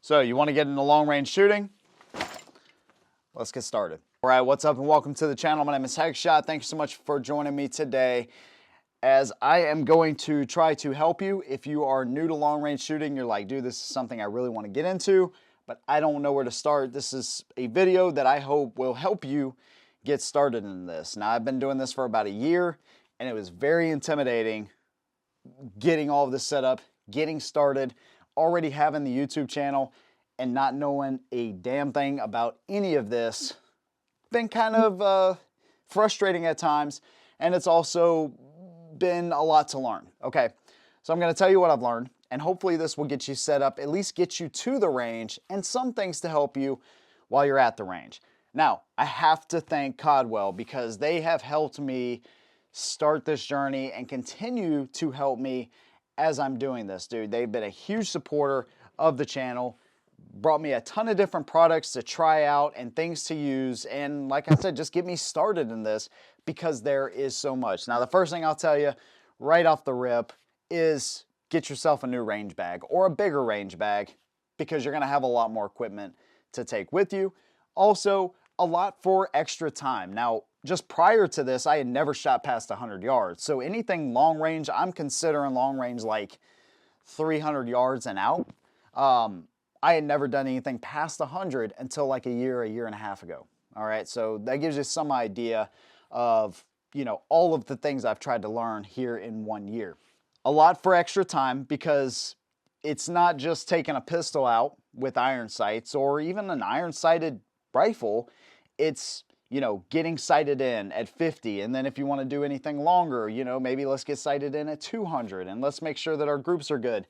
So you want to get into long range shooting? Let's get started. All right, what's up and welcome to the channel. My name is Hegshot. Thank you so much for joining me today, as I am going to try to help you. If you are new to long range shooting, you're like, dude, this is something I really want to get into, but I don't know where to start. This is a video that I hope will help you get started in this. Now, I've been doing this for about a year, and it was very intimidating getting all of this set up, getting started, already having the YouTube channel, and not knowing a damn thing about any of this. Been kind of frustrating at times, and it's also been a lot to learn. Okay, so I'm going to tell you what I've learned, and hopefully this will get you set up, at least get you to the range, and some things to help you while you're at the range. Now, I have to thank Codwell, because they have helped me start this journey and continue to help me as I'm doing this, dude. They've been a huge supporter of the channel, brought me a ton of different products to try out and things to use, and like I said, just get me started in this, because there is so much. Now, the first thing I'll tell you right off the rip is get yourself a new range bag or a bigger range bag, because you're gonna have a lot more equipment to take with you. Also, a lot for extra time. Now, just prior to this, I had never shot past 100 yards. So anything long range, I'm considering long range like 300 yards and out. I had never done anything past 100 until like a year and a half ago. All right, so that gives you some idea of, you know, all of the things I've tried to learn here in 1 year. A lot for extra time, because it's not just taking a pistol out with iron sights or even an iron sighted rifle. It's, you know, getting sighted in at 50, and then if you want to do anything longer, you know, maybe let's get sighted in at 200, and let's make sure that our groups are good.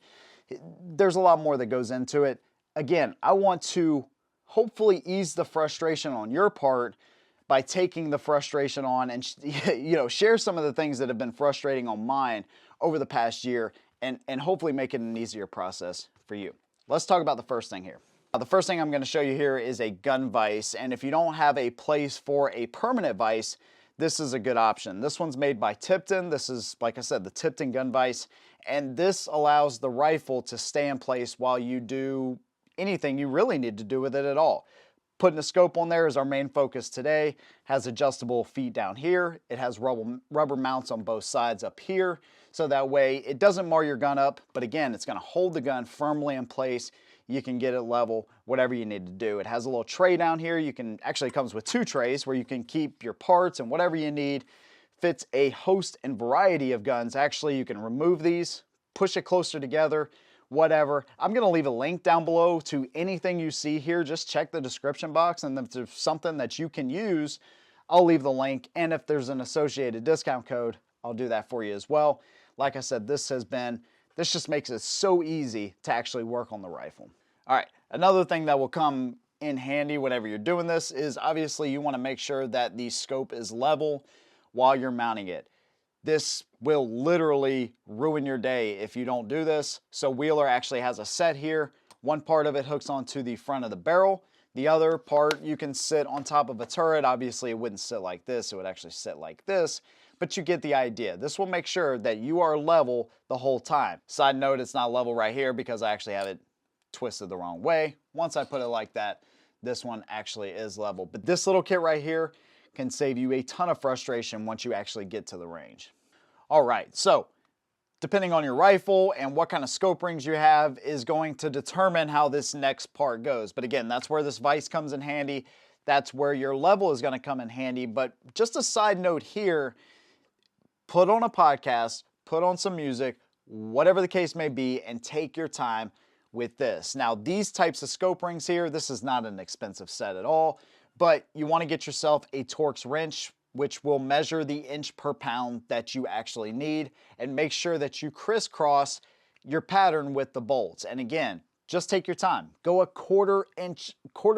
There's a lot more that goes into it. Again, I want to hopefully ease the frustration on your part by taking the frustration on and, you know, share some of the things that have been frustrating on mine over the past year, and hopefully make it an easier process for you. Let's talk about the first thing here. The first thing I'm going to show you here is a gun vise, and if you don't have a place for a permanent vise, this is a good option. This one's made by Tipton. This is, like I said, the Tipton gun vise, and this allows the rifle to stay in place while you do anything you really need to do with it at all. Putting a scope on there is our main focus today. Has adjustable feet down here. It has rubber mounts on both sides up here, so that way it doesn't mar your gun up, but again, it's going to hold the gun firmly in place. You can get it level, whatever you need to do. It has a little tray down here. You can, actually comes with 2 trays where you can keep your parts and whatever you need. Fits a host and variety of guns. Actually, you can remove these, push it closer together, whatever. I'm gonna leave a link down below to anything you see here. Just check the description box, and if there's something that you can use, I'll leave the link. And if there's an associated discount code, I'll do that for you as well. Like I said, this just makes it so easy to actually work on the rifle. All right, another thing that will come in handy whenever you're doing this is obviously you want to make sure that the scope is level while you're mounting it. This will literally ruin your day if you don't do this. So Wheeler actually has a set here. One part of it hooks onto the front of the barrel. The other part you can sit on top of a turret. Obviously it wouldn't sit like this, it would actually sit like this. But you get the idea. This will make sure that you are level the whole time. Side note, it's not level right here because I actually have it twisted the wrong way. Once I put it like that, this one actually is level. But this little kit right here can save you a ton of frustration once you actually get to the range. All right, so depending on your rifle and what kind of scope rings you have is going to determine how this next part goes. But again, that's where this vise comes in handy. That's where your level is going to come in handy. But just a side note here, put on a podcast, put on some music, whatever the case may be, and take your time with this. Now, these types of scope rings here, this is not an expensive set at all, but you want to get yourself a Torx wrench, which will measure the inch per pound that you actually need, and make sure that you crisscross your pattern with the bolts. And again, just take your time. Go a quarter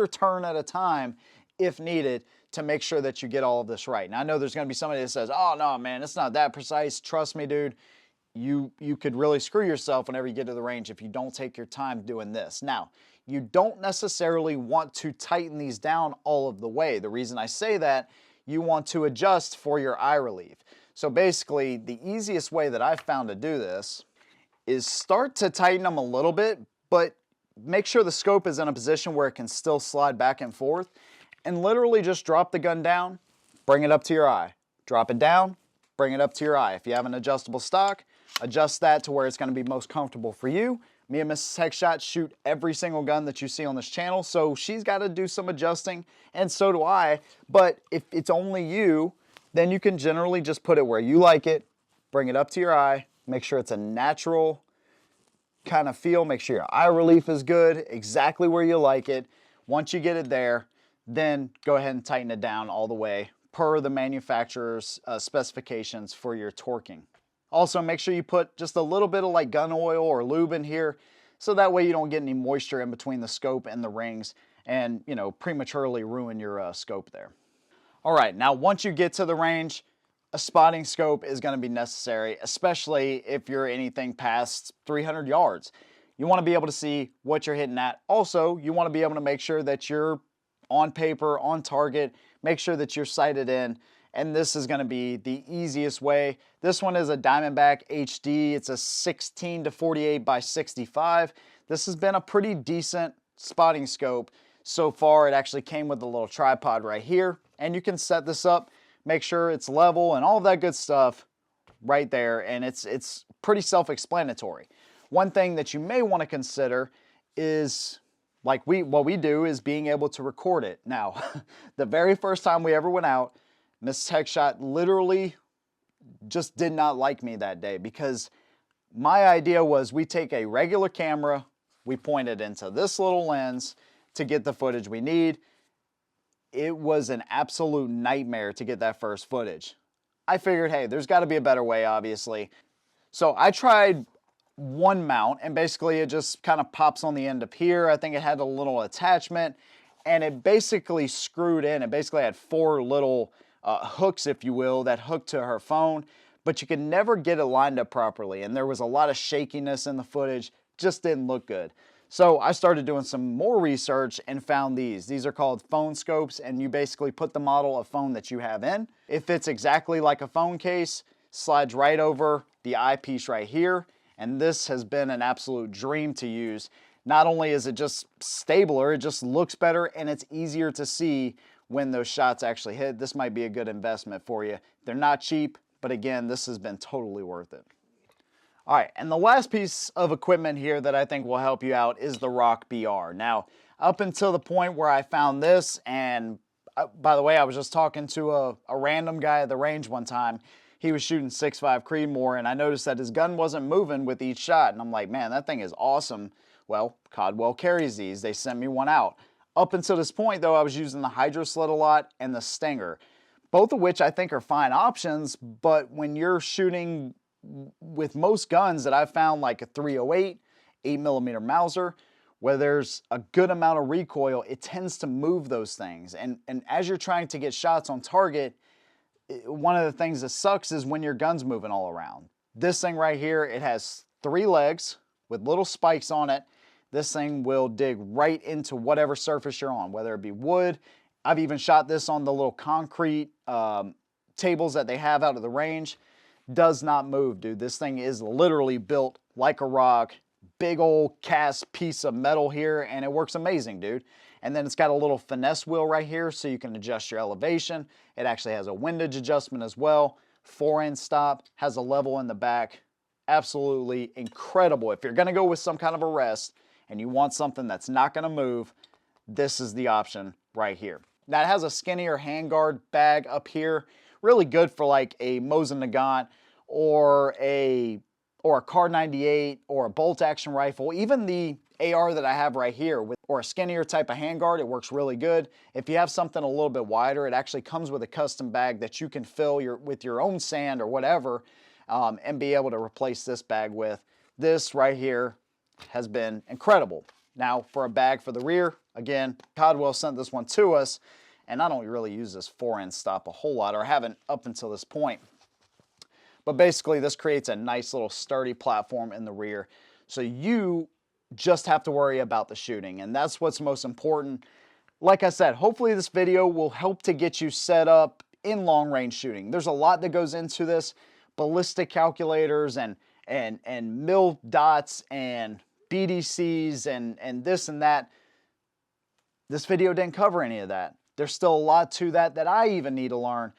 turn at a time if needed to make sure that you get all of this right. Now, I know there's going to be somebody that says, oh no, man, it's not that precise. Trust me, dude. You could really screw yourself whenever you get to the range if you don't take your time doing this. Now, you don't necessarily want to tighten these down all of the way. The reason I say that, you want to adjust for your eye relief. So basically, the easiest way that I've found to do this is start to tighten them a little bit, but make sure the scope is in a position where it can still slide back and forth, and literally just drop the gun down, bring it up to your eye. Drop it down, bring it up to your eye. If you have an adjustable stock, adjust that to where it's going to be most comfortable for you. Me and Mrs Hegshot shoot every single gun that you see on this channel, so she's got to do some adjusting, and so do I. But if it's only you, then you can generally just put it where you like it, bring it up to your eye, make sure it's a natural kind of feel, make sure your eye relief is good, exactly where you like it. Once you get it there, then go ahead and tighten it down all the way per the manufacturer's specifications for your torquing. Also, make sure you put just a little bit of like gun oil or lube in here, so that way you don't get any moisture in between the scope and the rings and, you know, prematurely ruin your scope there. All right, now once you get to the range, a spotting scope is going to be necessary, especially if you're anything past 300 yards. You want to be able to see what you're hitting at. Also, you want to be able to make sure that you're on paper, on target, make sure that you're sighted in, and this is going to be the easiest way. This one is a Diamondback HD. It's a 16 to 48 by 65. This has been a pretty decent spotting scope so far. It actually came with a little tripod right here, and you can set this up, make sure it's level and all of that good stuff right there, and it's pretty self-explanatory. One thing that you may want to consider is, like what we do, is being able to record it. Now, the very first time we ever went out, Mrs Hegshot literally just did not like me that day, because my idea was we take a regular camera, we point it into this little lens to get the footage we need. It was an absolute nightmare to get that first footage. I figured, hey, there's got to be a better way, obviously. So I tried one mount, and basically it just kind of pops on the end of here. I think it had a little attachment, and it basically screwed in. It basically had four little hooks, if you will, that hooked to her phone, but you could never get it lined up properly, and there was a lot of shakiness in the footage. Just didn't look good. So I started doing some more research and found these. These are called phone scopes, and you basically put the model of phone that you have in. It fits exactly like a phone case, slides right over the eyepiece right here, and this has been an absolute dream to use. Not only is it just stabler, it just looks better, and it's easier to see when those shots actually hit. This might be a good investment for you. They're not cheap, but again, this has been totally worth it. All right, and the last piece of equipment here that I think will help you out is the Rock BR. Now, up until the point where I found this, and by the way, I was just talking to a random guy at the range one time. He was shooting 6.5 Creedmoor, and I noticed that his gun wasn't moving with each shot, and I'm like, man, that thing is awesome. Well, Codwell carries these. They sent me one out. Up until this point, though, I was using the Hydro Sled a lot and the Stinger, both of which I think are fine options, but when you're shooting with most guns that I've found, like a 308, 8mm Mauser, where there's a good amount of recoil, it tends to move those things. And as you're trying to get shots on target, one of the things that sucks is when your gun's moving all around. This thing right here, it has 3 legs with little spikes on it. This thing will dig right into whatever surface you're on, whether it be wood. I've even shot this on the little concrete tables that they have out of the range. Does not move, dude. This thing is literally built like a rock. Big old cast piece of metal here, and it works amazing, dude. And then it's got a little finesse wheel right here so you can adjust your elevation. It actually has a windage adjustment as well. 4-inch stop, has a level in the back. Absolutely incredible. If you're gonna go with some kind of a rest and you want something that's not gonna move, this is the option right here. Now it has a skinnier handguard bag up here. Really good for like a Mosin Nagant or a Kar 98 or a bolt action rifle. Even the AR that I have right here, or a skinnier type of handguard, it works really good. If you have something a little bit wider, it actually comes with a custom bag that you can fill with your own sand or whatever, and be able to replace this bag with. This right here has been incredible. Now for a bag for the rear, again, Codwell sent this one to us, and I don't really use this 4-inch stop a whole lot, or haven't up until this point. But basically this creates a nice little sturdy platform in the rear. So you just have to worry about the shooting, and that's what's most important. Like I said, hopefully this video will help to get you set up in long range shooting. There's a lot that goes into this. Ballistic calculators and mil dots and BDCs and this and that. This video didn't cover any of that. There's still a lot to that that I even need to learn.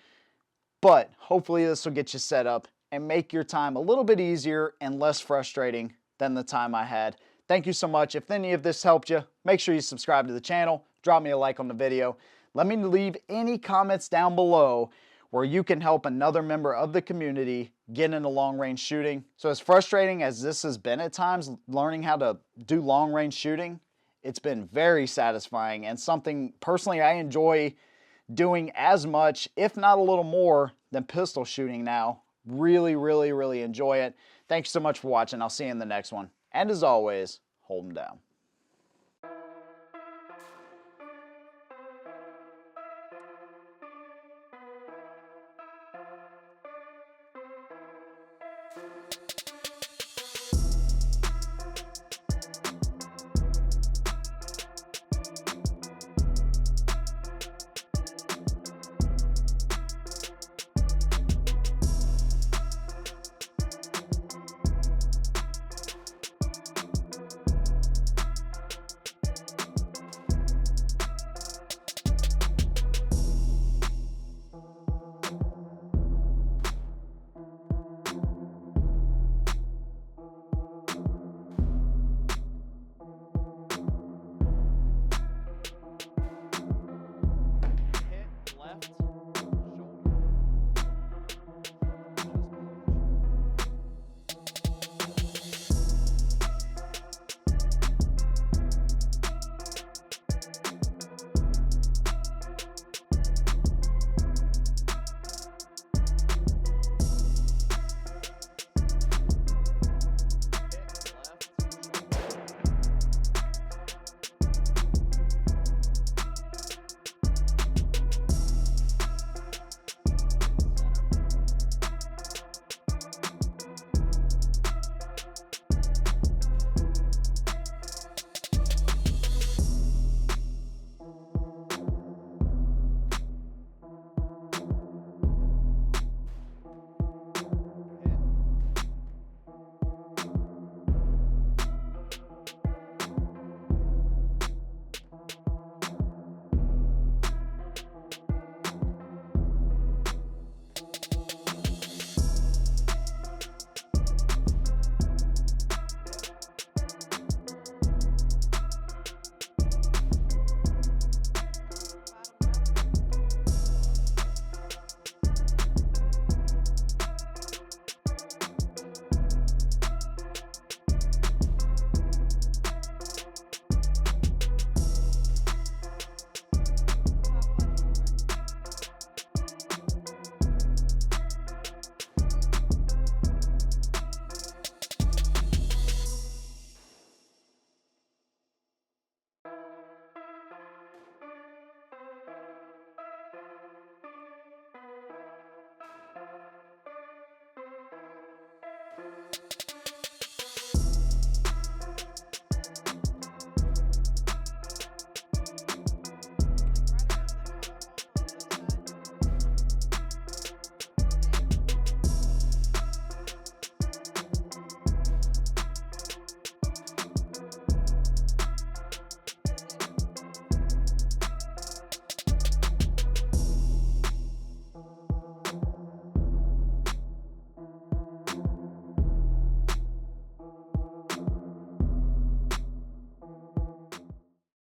But hopefully this will get you set up and make your time a little bit easier and less frustrating than the time I had. Thank you so much. If any of this helped you, make sure you subscribe to the channel, drop me a like on the video. Let me leave any comments down below where you can help another member of the community get into long-range shooting. So as frustrating as this has been at times, learning how to do long-range shooting, it's been very satisfying and something personally I enjoy doing as much, if not a little more, than pistol shooting now. Really, really, really enjoy it. Thanks so much for watching. I'll see you in the next one. And as always, hold them down.